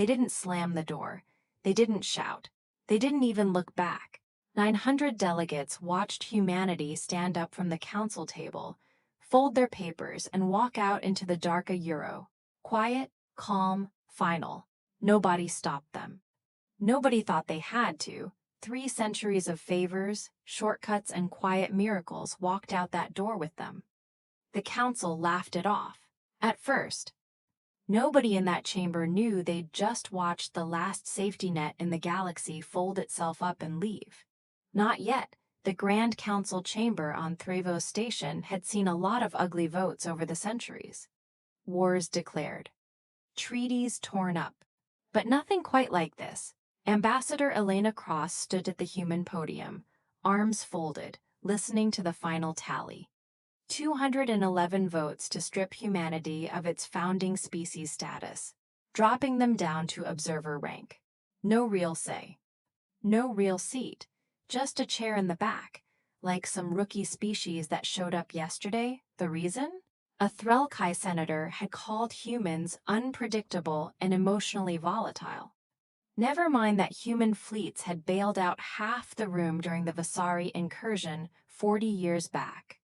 They didn't slam the door. They didn't shout. They didn't even look back. 900 delegates watched humanity stand up from the council table, fold their papers, and walk out into the dark a euro. Quiet, calm, final. Nobody stopped them. Nobody thought they had to. 3 centuries of favors, shortcuts, and quiet miracles walked out that door with them. The council laughed it off. At first, nobody in that chamber knew they'd just watched the last safety net in the galaxy fold itself up and leave. Not yet. The Grand Council chamber on Threvos Station had seen a lot of ugly votes over the centuries. Wars declared. Treaties torn up. But nothing quite like this. Ambassador Elena Cross stood at the human podium, arms folded, listening to the final tally. 211 votes to strip humanity of its founding species status, dropping them down to observer rank. No real say. No real seat. Just a chair in the back, like some rookie species that showed up yesterday. The reason? A Threlkai senator had called humans unpredictable and emotionally volatile. Never mind that human fleets had bailed out half the room during the Vasari incursion 40 years back.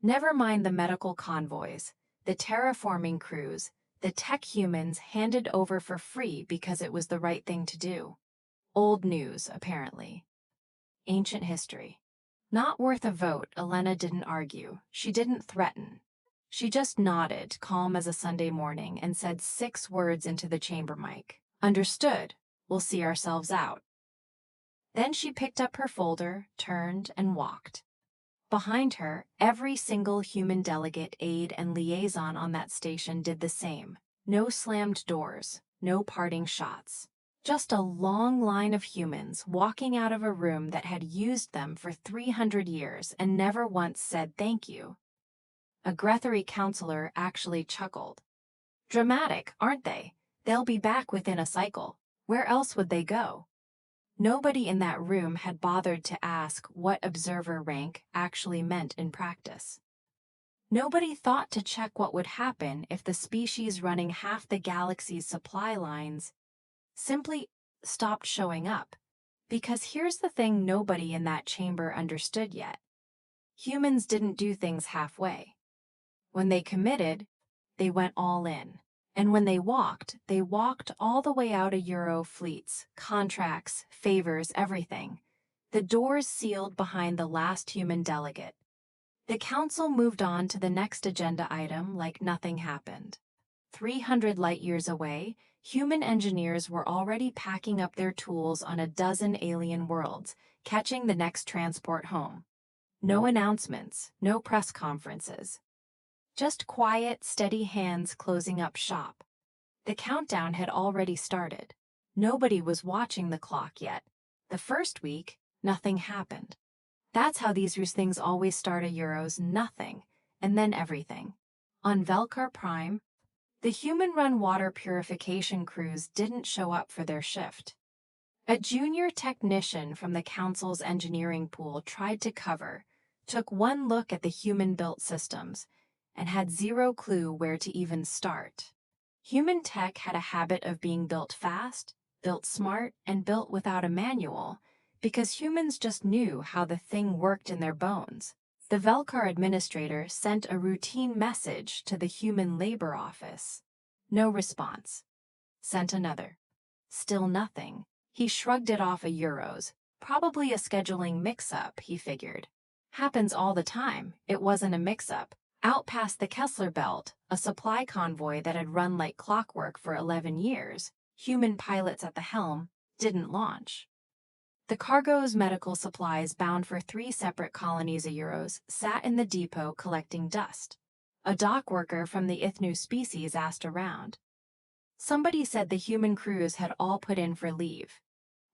Never mind the medical convoys, the terraforming crews, the tech humans handed over for free because it was the right thing to do. Old news, apparently. Ancient history. Not worth a vote, Elena didn't argue. She didn't threaten. She just nodded, calm as a Sunday morning, and said 6 words into the chamber mic. Understood. We'll see ourselves out. Then she picked up her folder, turned, and walked. Behind her, every single human delegate, aide, and liaison on that station did the same. No slammed doors, no parting shots. Just a long line of humans walking out of a room that had used them for 300 years and never once said thank you. A Grethari counselor actually chuckled. Dramatic, aren't they? They'll be back within a cycle. Where else would they go? Nobody in that room had bothered to ask what observer rank actually meant in practice. Nobody thought to check what would happen if the species running half the galaxy's supply lines simply stopped showing up. Because here's the thing nobody in that chamber understood yet. Humans didn't do things halfway. When they committed, they went all in. And when they walked all the way out of Euro fleets, contracts, favors, everything. The doors sealed behind the last human delegate. The council moved on to the next agenda item like nothing happened. 300 light-years away, human engineers were already packing up their tools on a dozen alien worlds, catching the next transport home. No announcements, no press conferences. Just quiet, steady hands closing up shop. The countdown had already started. Nobody was watching the clock yet. The first week, nothing happened. That's how these things always start a Euros, nothing, and then everything. On Velkar Prime, the human-run water purification crews didn't show up for their shift. A junior technician from the council's engineering pool tried to cover, took one look at the human-built systems, and had zero clue where to even start. Human tech had a habit of being built fast, built smart, and built without a manual, because humans just knew how the thing worked in their bones. The Velkar administrator sent a routine message to the Human Labor Office. No response. Sent another. Still nothing. He shrugged it off a Euros. Probably a scheduling mix-up, he figured. Happens all the time. It wasn't a mix-up. Out past the Kessler Belt, a supply convoy that had run like clockwork for 11 years, human pilots at the helm, didn't launch. The cargo's medical supplies bound for 3 separate colonies of Euros sat in the depot collecting dust. A dock worker from the Ithnu species asked around. Somebody said the human crews had all put in for leave.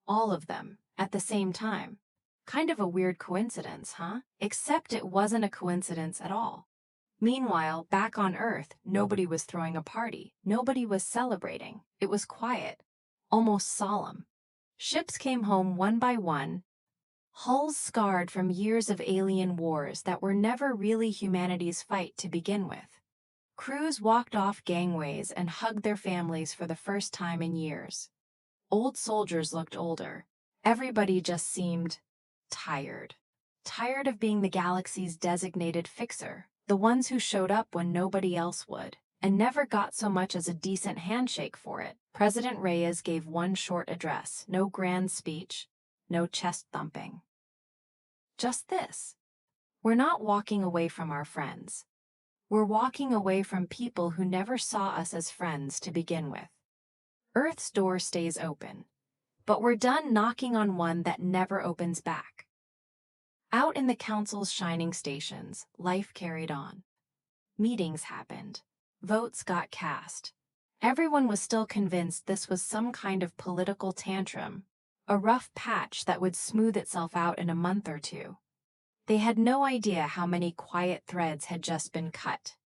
All of them, at the same time. Kind of a weird coincidence, huh? Except it wasn't a coincidence at all. Meanwhile, back on Earth, nobody was throwing a party. Nobody was celebrating. It was quiet, almost solemn. Ships came home one by one, hulls scarred from years of alien wars that were never really humanity's fight to begin with. Crews walked off gangways and hugged their families for the first time in years. Old soldiers looked older. Everybody just seemed tired. Tired of being the galaxy's designated fixer, the ones who showed up when nobody else would, and never got so much as a decent handshake for it. President Reyes gave one short address, no grand speech, no chest thumping. Just this. We're not walking away from our friends. We're walking away from people who never saw us as friends to begin with. Earth's door stays open, but we're done knocking on one that never opens back. Out in the Council's shining stations, life carried on. Meetings happened. Votes got cast. Everyone was still convinced this was some kind of political tantrum, a rough patch that would smooth itself out in a month or two. They had no idea how many quiet threads had just been cut,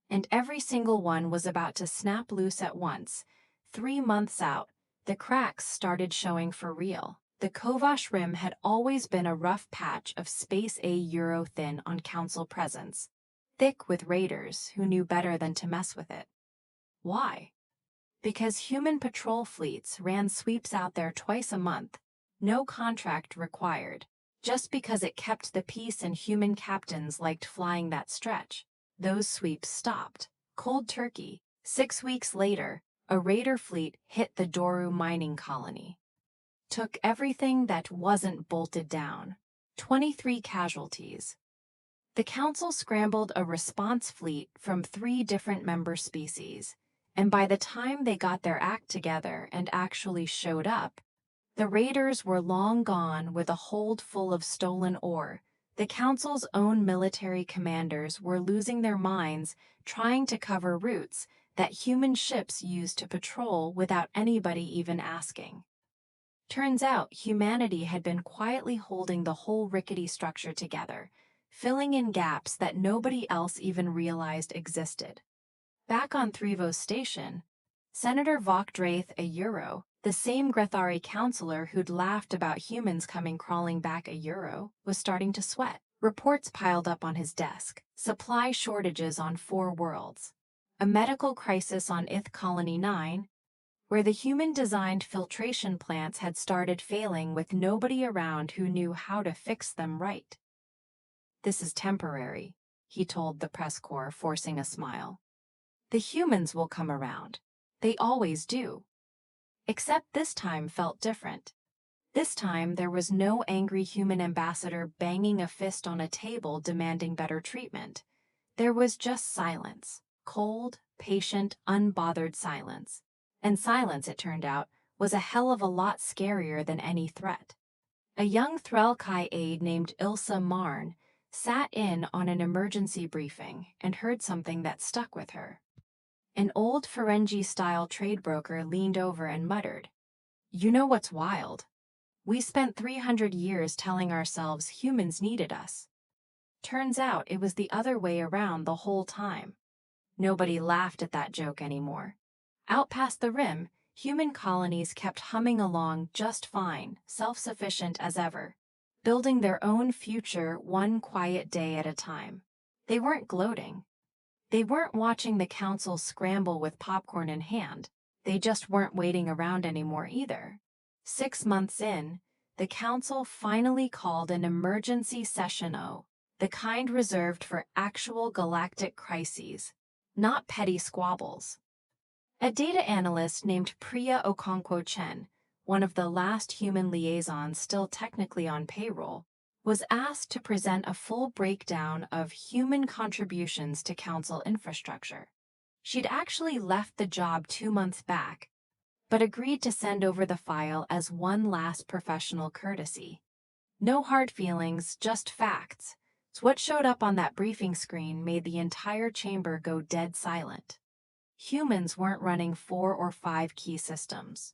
and every single one was about to snap loose at once. 3 months out, the cracks started showing for real. The Kovash Rim had always been a rough patch of space a euro thin on Council presence, thick with raiders who knew better than to mess with it. Why? Because human patrol fleets ran sweeps out there twice a month, no contract required, just because it kept the peace and human captains liked flying that stretch. Those sweeps stopped. Cold turkey. 6 weeks later, a raider fleet hit the Doru mining colony. Took everything that wasn't bolted down. 23 casualties. The Council scrambled a response fleet from 3 different member species, and by the time they got their act together and actually showed up, the raiders were long gone with a hold full of stolen ore. The Council's own military commanders were losing their minds trying to cover routes that human ships used to patrol without anybody even asking. Turns out humanity had been quietly holding the whole rickety structure together, filling in gaps that nobody else even realized existed. Back on Threvos Station, Senator Vokdraith a Euro, the same Grethari counselor who'd laughed about humans coming crawling back a Euro, was starting to sweat. Reports piled up on his desk. Supply shortages on 4 worlds. A medical crisis on Ith Colony 9, where the human-designed filtration plants had started failing with nobody around who knew how to fix them right. "This is temporary," he told the press corps, forcing a smile. "The humans will come around. They always do." Except this time felt different. This time there was no angry human ambassador banging a fist on a table demanding better treatment. There was just silence. Cold, patient, unbothered silence. And silence, it turned out, was a hell of a lot scarier than any threat. A young Threlkai aide named Ilsa Marn sat in on an emergency briefing and heard something that stuck with her. An old Ferengi-style trade broker leaned over and muttered, "You know what's wild? We spent 300 years telling ourselves humans needed us. Turns out it was the other way around the whole time." Nobody laughed at that joke anymore. Out past the rim, human colonies kept humming along just fine, self-sufficient as ever, building their own future one quiet day at a time. They weren't gloating. They weren't watching the Council scramble with popcorn in hand. They just weren't waiting around anymore either. 6 months in, the Council finally called an emergency session, the kind reserved for actual galactic crises, not petty squabbles. A data analyst named Priya Okonkwo Chen, one of the last human liaisons still technically on payroll, was asked to present a full breakdown of human contributions to Council infrastructure. She'd actually left the job 2 months back, but agreed to send over the file as one last professional courtesy. No hard feelings, just facts. So what showed up on that briefing screen made the entire chamber go dead silent. Humans weren't running 4 or 5 key systems.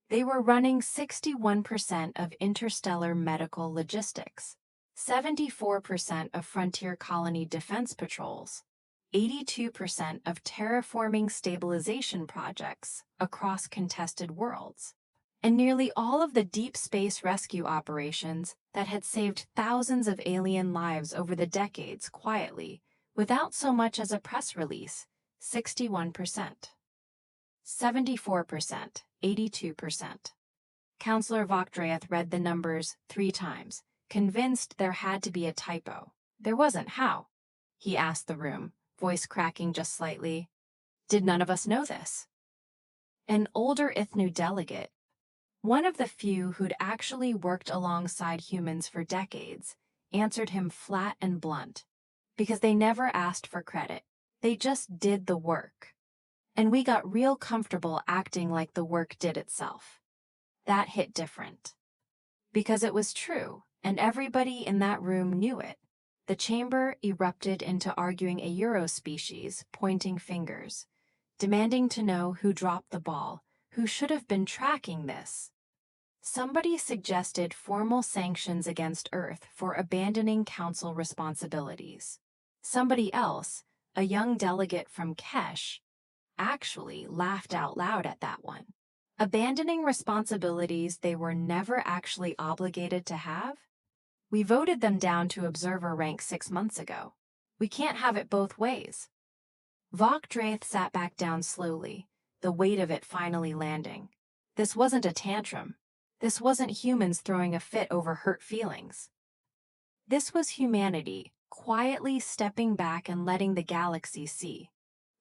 They were running 61% of interstellar medical logistics, 74% of frontier colony defense patrols, 82% of terraforming stabilization projects across contested worlds, and nearly all of the deep space rescue operations that had saved thousands of alien lives over the decades quietly, without so much as a press release, 61%. 74%, 82%. Counselor Voktreath read the numbers 3 times, convinced there had to be a typo. There wasn't. How? He asked the room, voice cracking just slightly. Did none of us know this? An older ITHNU delegate, one of the few who'd actually worked alongside humans for decades, answered him flat and blunt. Because they never asked for credit. They just did the work. And we got real comfortable acting like the work did itself. That hit different. Because it was true, and everybody in that room knew it. The chamber erupted into arguing a Eurospecies, pointing fingers, demanding to know who dropped the ball, who should have been tracking this. Somebody suggested formal sanctions against Earth for abandoning Council responsibilities. Somebody else, a young delegate from Kesh, actually laughed out loud at that one. Abandoning responsibilities they were never actually obligated to have? We voted them down to observer rank 6 months ago. We can't have it both ways. Voktreath sat back down slowly, the weight of it finally landing. This wasn't a tantrum. This wasn't humans throwing a fit over hurt feelings. This was humanity, quietly stepping back and letting the galaxy see,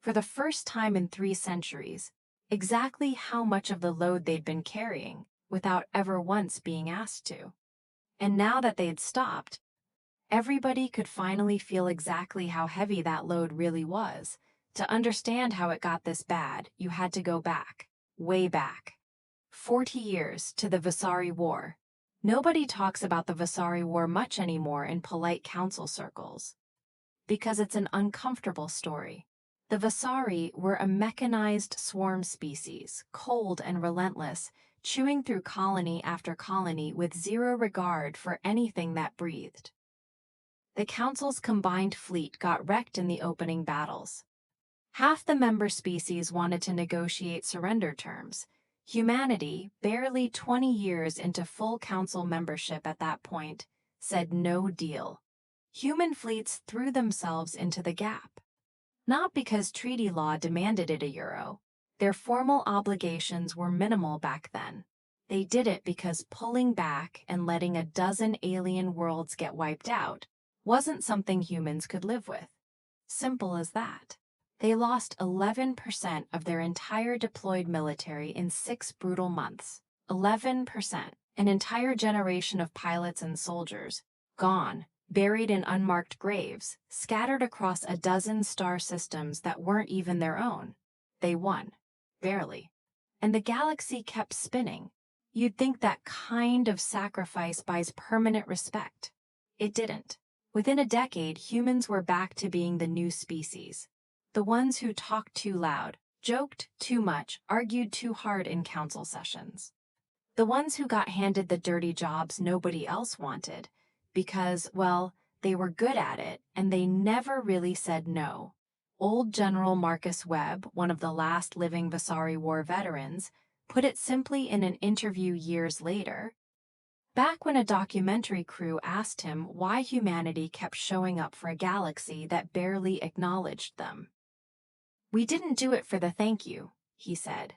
for the first time in 3 centuries, exactly how much of the load they'd been carrying without ever once being asked to. And now that they'd stopped, everybody could finally feel exactly how heavy that load really was. To understand how it got this bad, you had to go back, way back. 40 years to the Vasari War. Nobody talks about the Vasari War much anymore in polite council circles. Because it's an uncomfortable story. The Vasari were a mechanized swarm species, cold and relentless, chewing through colony after colony with zero regard for anything that breathed. The Council's combined fleet got wrecked in the opening battles. Half the member species wanted to negotiate surrender terms. Humanity, barely 20 years into full Council membership at that point, said no deal. Human fleets threw themselves into the gap. Not because treaty law demanded it a euro. Their formal obligations were minimal back then. They did it because pulling back and letting a dozen alien worlds get wiped out wasn't something humans could live with. Simple as that. They lost 11% of their entire deployed military in 6 brutal months. 11%. An entire generation of pilots and soldiers, gone, buried in unmarked graves, scattered across a dozen star systems that weren't even their own. They won. Barely. And the galaxy kept spinning. You'd think that kind of sacrifice buys permanent respect. It didn't. Within a decade, humans were back to being the new species. The ones who talked too loud, joked too much, argued too hard in council sessions. The ones who got handed the dirty jobs nobody else wanted, because, well, they were good at it and they never really said no. Old General Marcus Webb, one of the last living Vasari War veterans, put it simply in an interview years later. Back when a documentary crew asked him why humanity kept showing up for a galaxy that barely acknowledged them. "We didn't do it for the thank you," he said.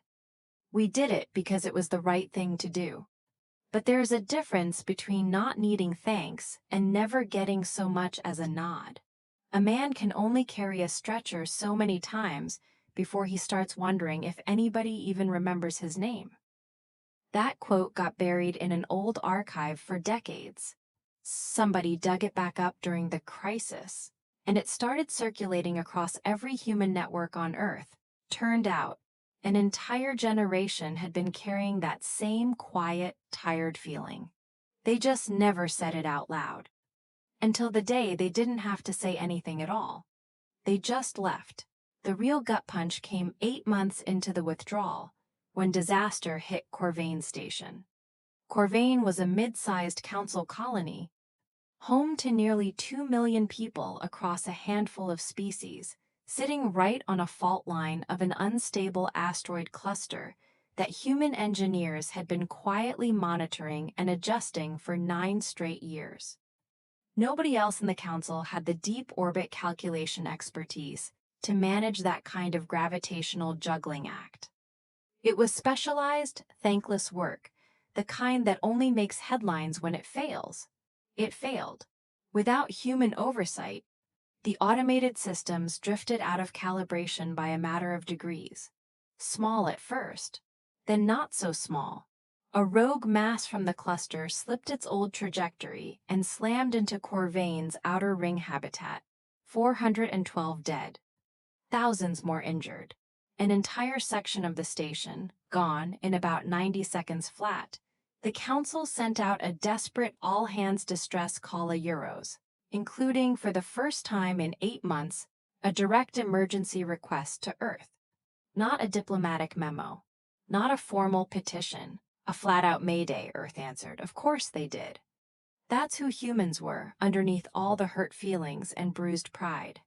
"We did it because it was the right thing to do." But there's a difference between not needing thanks and never getting so much as a nod. A man can only carry a stretcher so many times before he starts wondering if anybody even remembers his name. That quote got buried in an old archive for decades. Somebody dug it back up during the crisis, and it started circulating across every human network on Earth. Turned out, an entire generation had been carrying that same quiet, tired feeling. They just never said it out loud. Until the day they didn't have to say anything at all. They just left. The real gut punch came 8 months into the withdrawal, when disaster hit Corvain Station. Corvain was a mid-sized council colony, home to nearly 2 million people across a handful of species, sitting right on a fault line of an unstable asteroid cluster that human engineers had been quietly monitoring and adjusting for 9 straight years. Nobody else in the council had the deep orbit calculation expertise, to manage that kind of gravitational juggling act. It was specialized, thankless work, the kind that only makes headlines when it fails. It failed. Without human oversight, the automated systems drifted out of calibration by a matter of degrees. Small at first, then not so small. A rogue mass from the cluster slipped its old trajectory and slammed into Corvain's outer ring habitat. 412 dead. Thousands more injured. An entire section of the station, gone in about 90 seconds flat. The Council sent out a desperate all-hands distress call of Euros, including, for the first time in 8 months, a direct emergency request to Earth. Not a diplomatic memo. Not a formal petition. A flat-out mayday, Earth answered. Of course they did. That's who humans were, underneath all the hurt feelings and bruised pride.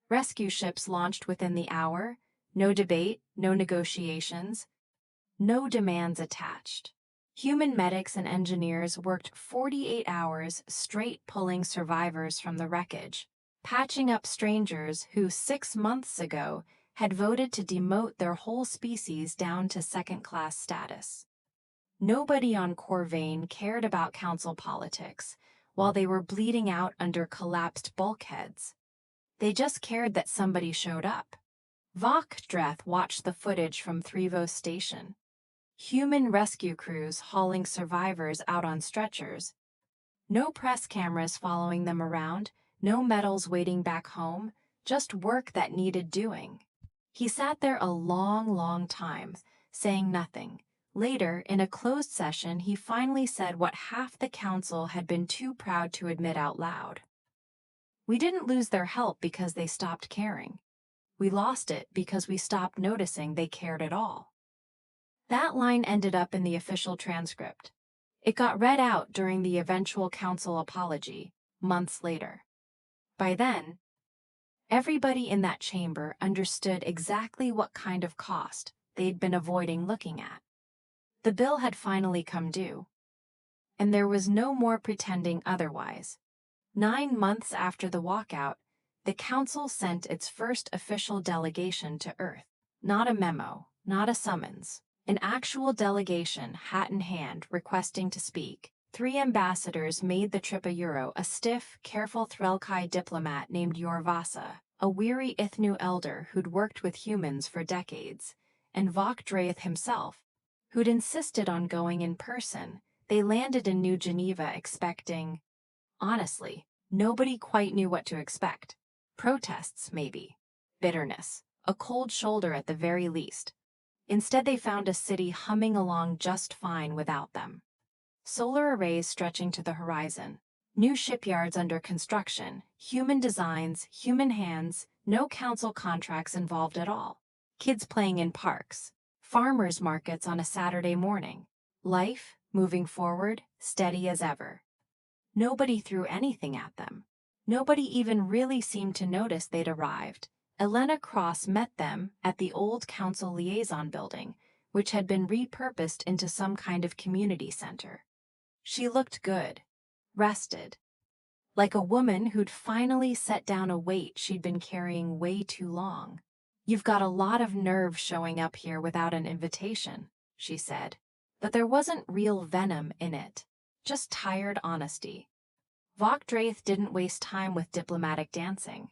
Rescue ships launched within the hour. No debate, no negotiations, no demands attached. Human medics and engineers worked 48 hours straight pulling survivors from the wreckage, patching up strangers who 6 months ago had voted to demote their whole species down to second-class status. Nobody on Corvain cared about council politics while they were bleeding out under collapsed bulkheads. They just cared that somebody showed up. Vakdreth watched the footage from Threvo Station. Human rescue crews hauling survivors out on stretchers. No press cameras following them around, no medals waiting back home, just work that needed doing. He sat there a long time, saying nothing. Later, in a closed session, he finally said what half the council had been too proud to admit out loud. We didn't lose their help because they stopped caring. We lost it because we stopped noticing they cared at all. That line ended up in the official transcript. It got read out during the eventual council apology, months later. By then, everybody in that chamber understood exactly what kind of cost they'd been avoiding looking at. The bill had finally come due. And there was no more pretending otherwise. 9 months after the walkout, the Council sent its first official delegation to Earth. Not a memo, not a summons. An actual delegation, hat in hand, requesting to speak. 3 ambassadors made the trip a Euro, a stiff, careful Threlkai diplomat named Yorvasa, a weary Ithnu elder who'd worked with humans for decades, and Vakdraith himself, who'd insisted on going in person. They landed in New Geneva expecting... Honestly, nobody quite knew what to expect. Protests, maybe. Bitterness. A cold shoulder at the very least. Instead, they found a city humming along just fine without them. Solar arrays stretching to the horizon. New shipyards under construction. Human designs, human hands, no council contracts involved at all. Kids playing in parks. Farmers markets on a Saturday morning. Life, moving forward, steady as ever. Nobody threw anything at them. Nobody even really seemed to notice they'd arrived. Elena Cross met them at the old council liaison building, which had been repurposed into some kind of community center. She looked good, rested, like a woman who'd finally set down a weight she'd been carrying way too long. "You've got a lot of nerve showing up here without an invitation," she said. But there wasn't real venom in it, just tired honesty. Vakdraith didn't waste time with diplomatic dancing.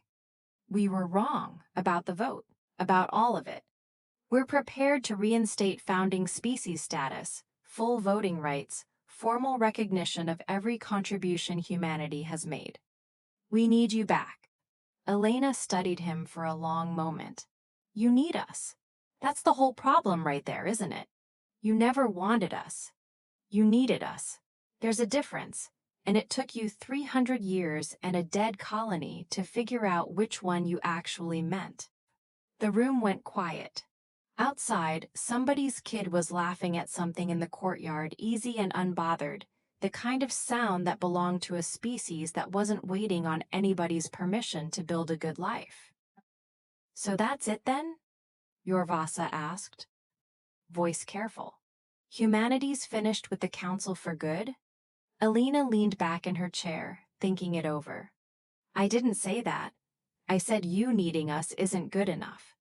"We were wrong about the vote, about all of it. We're prepared to reinstate founding species status, full voting rights, formal recognition of every contribution humanity has made. We need you back." Elena studied him for a long moment. "You need us. That's the whole problem right there, isn't it? You never wanted us. You needed us. There's a difference. And it took you 300 years and a dead colony to figure out which one you actually meant." The room went quiet. Outside, somebody's kid was laughing at something in the courtyard, easy and unbothered, the kind of sound that belonged to a species that wasn't waiting on anybody's permission to build a good life. "So that's it then?" Yorvasa asked. Voice careful. "Humanity's finished with the council for good?" Alina leaned back in her chair, thinking it over. "I didn't say that. I said you needing us isn't good enough.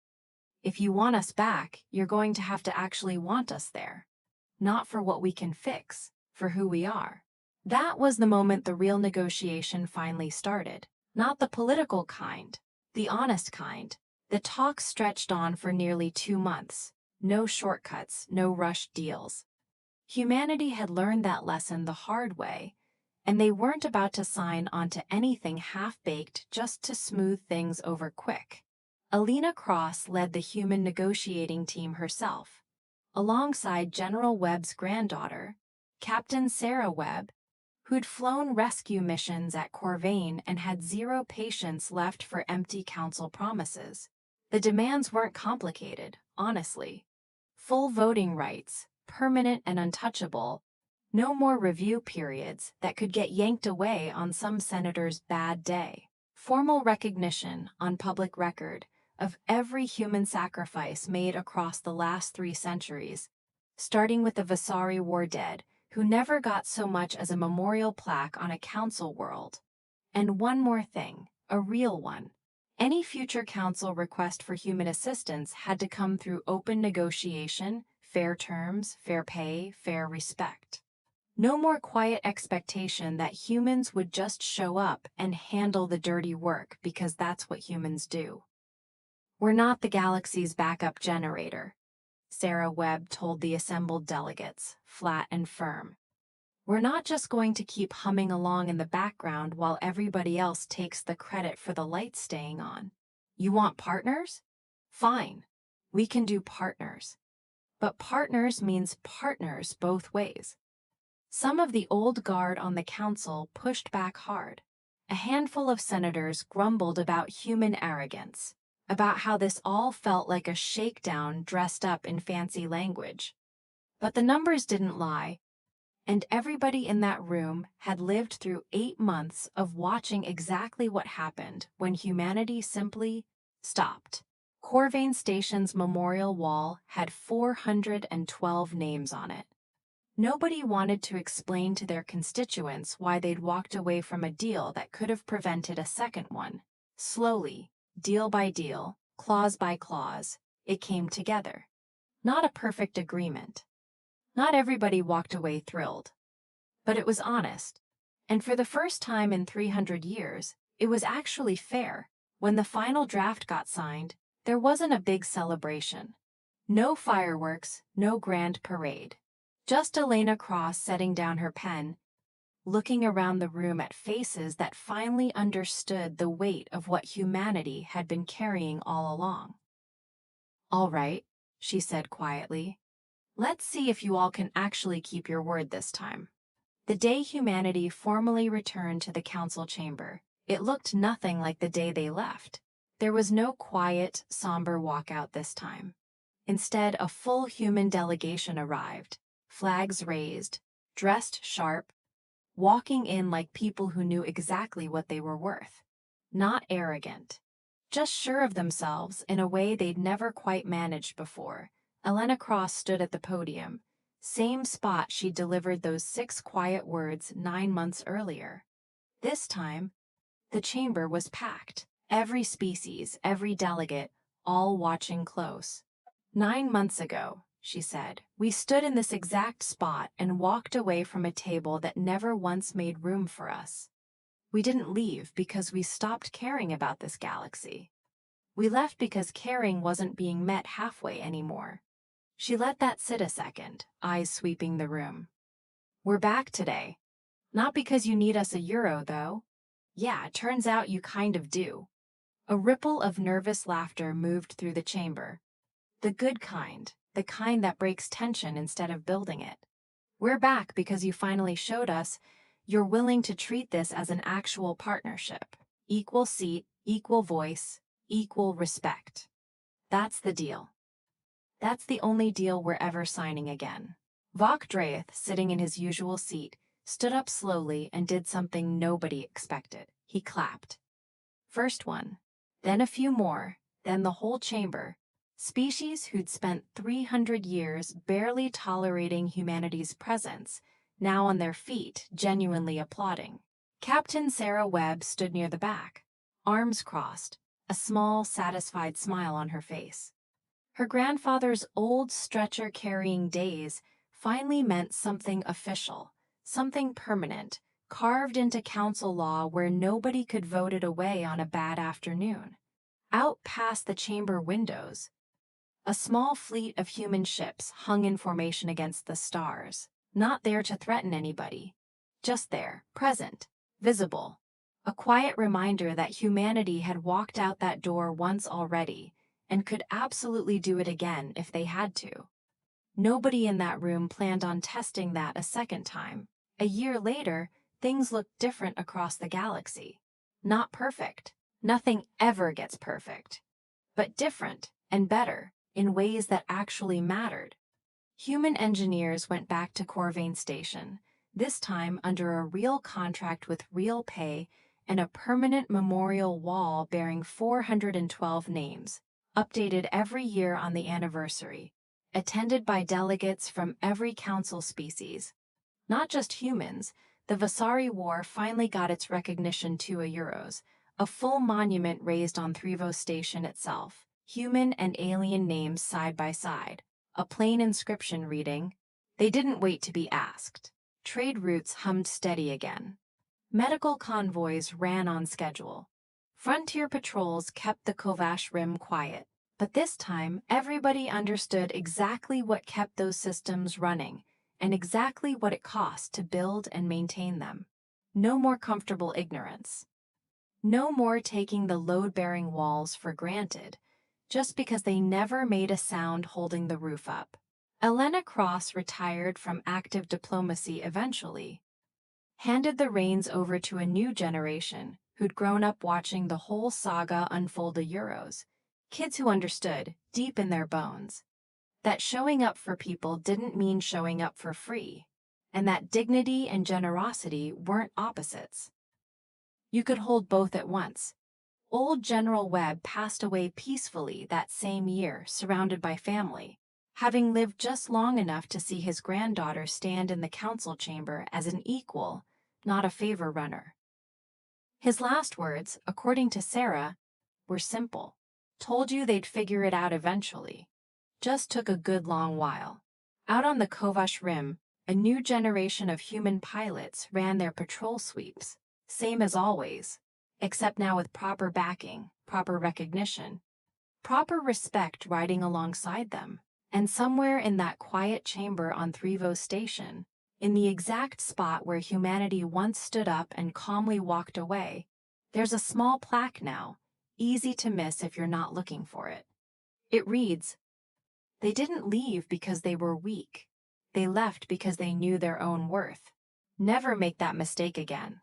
If you want us back, you're going to have to actually want us there. Not for what we can fix, for who we are. That was the moment the real negotiation finally started. Not the political kind, the honest kind. The talks stretched on for nearly 2 months. No shortcuts, no rushed deals. Humanity had learned that lesson the hard way, and they weren't about to sign onto anything half-baked just to smooth things over quick. Alina Cross led the human negotiating team herself, alongside General Webb's granddaughter, Captain Sarah Webb, who'd flown rescue missions at Corvain and had 0 patience left for empty council promises. The demands weren't complicated, honestly. Full voting rights, permanent and untouchable, no more review periods that could get yanked away on some senator's bad day. Formal recognition, on public record, of every human sacrifice made across the last 3 centuries, starting with the Vasari war dead, who never got so much as a memorial plaque on a council world. And one more thing, a real one. Any future council request for human assistance had to come through open negotiation, fair terms, fair pay, fair respect. No more quiet expectation that humans would just show up and handle the dirty work because that's what humans do. We're not the galaxy's backup generator, Sarah Webb told the assembled delegates, flat and firm. We're not just going to keep humming along in the background while everybody else takes the credit for the lights staying on. You want partners? Fine, we can do partners. But partners means partners both ways. Some of the old guard on the council pushed back hard. A handful of senators grumbled about human arrogance, about how this all felt like a shakedown dressed up in fancy language. But the numbers didn't lie, and everybody in that room had lived through 8 months of watching exactly what happened when humanity simply stopped. Corvain Station's memorial wall had 412 names on it. Nobody wanted to explain to their constituents why they'd walked away from a deal that could have prevented a second one. Slowly, deal by deal, clause by clause, it came together. Not a perfect agreement. Not everybody walked away thrilled. But it was honest. And for the first time in 300 years, it was actually fair. When the final draft got signed, there wasn't a big celebration. No fireworks, no grand parade. Just Elena Cross setting down her pen, looking around the room at faces that finally understood the weight of what humanity had been carrying all along. "All right," she said quietly. "Let's see if you all can actually keep your word this time." The day humanity formally returned to the council chamber, it looked nothing like the day they left. There was no quiet, somber walkout this time. Instead, a full human delegation arrived, flags raised, dressed sharp, walking in like people who knew exactly what they were worth. Not arrogant, just sure of themselves in a way they'd never quite managed before. Elena Cross stood at the podium, same spot she'd delivered those 6 quiet words 9 months earlier. This time, the chamber was packed. Every species, every delegate, all watching close. 9 months ago, she said, we stood in this exact spot and walked away from a table that never once made room for us. We didn't leave because we stopped caring about this galaxy. We left because caring wasn't being met halfway anymore. She let that sit a second, eyes sweeping the room. We're back today. Not because you need us a euro, though. Yeah, it turns out you kind of do. A ripple of nervous laughter moved through the chamber. The good kind, the kind that breaks tension instead of building it. We're back because you finally showed us you're willing to treat this as an actual partnership. Equal seat, equal voice, equal respect. That's the deal. That's the only deal we're ever signing again. Vok Draeth, sitting in his usual seat, stood up slowly and did something nobody expected. He clapped. First one, then a few more, then the whole chamber. Species who'd spent 300 years barely tolerating humanity's presence, now on their feet, genuinely applauding. Captain Sarah Webb stood near the back, arms crossed, a small, satisfied smile on her face. Her grandfather's old stretcher-carrying days finally meant something official, something permanent, carved into council law where nobody could vote it away on a bad afternoon. Out past the chamber windows, a small fleet of human ships hung in formation against the stars, not there to threaten anybody, just there, present, visible. A quiet reminder that humanity had walked out that door once already and could absolutely do it again if they had to. Nobody in that room planned on testing that a second time. A year later, things looked different across the galaxy. Not perfect. Nothing ever gets perfect. But different and better in ways that actually mattered. Human engineers went back to Corvain Station, this time under a real contract with real pay and a permanent memorial wall bearing 412 names, updated every year on the anniversary, attended by delegates from every council species. Not just humans, the Vasari War finally got its recognition too, a full monument raised on Threvo Station itself, human and alien names side by side, a plain inscription reading, "They didn't wait to be asked." Trade routes hummed steady again. Medical convoys ran on schedule. Frontier patrols kept the Kovash Rim quiet, but this time everybody understood exactly what kept those systems running and exactly what it cost to build and maintain them. No more comfortable ignorance. No more taking the load-bearing walls for granted, just because they never made a sound holding the roof up. Elena Cross retired from active diplomacy eventually, handed the reins over to a new generation who'd grown up watching the whole saga unfold. Kids who understood, deep in their bones, that showing up for people didn't mean showing up for free, and that dignity and generosity weren't opposites. You could hold both at once. Old General Webb passed away peacefully that same year, surrounded by family, having lived just long enough to see his granddaughter stand in the council chamber as an equal, not a favor runner. His last words, according to Sarah, were simple. "Told you they'd figure it out eventually. Just took a good long while." Out on the Kovash Rim, a new generation of human pilots ran their patrol sweeps, same as always, except now with proper backing, proper recognition, proper respect riding alongside them. And somewhere in that quiet chamber on Threvo Station, in the exact spot where humanity once stood up and calmly walked away, there's a small plaque now, easy to miss if you're not looking for it. It reads, "They didn't leave because they were weak. They left because they knew their own worth. Never make that mistake again."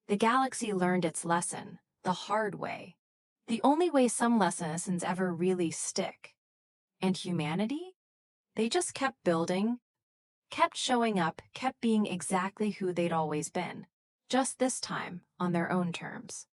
The galaxy learned its lesson, the hard way. The only way some lessons ever really stick. And humanity? They just kept building, kept showing up, kept being exactly who they'd always been. Just this time, on their own terms.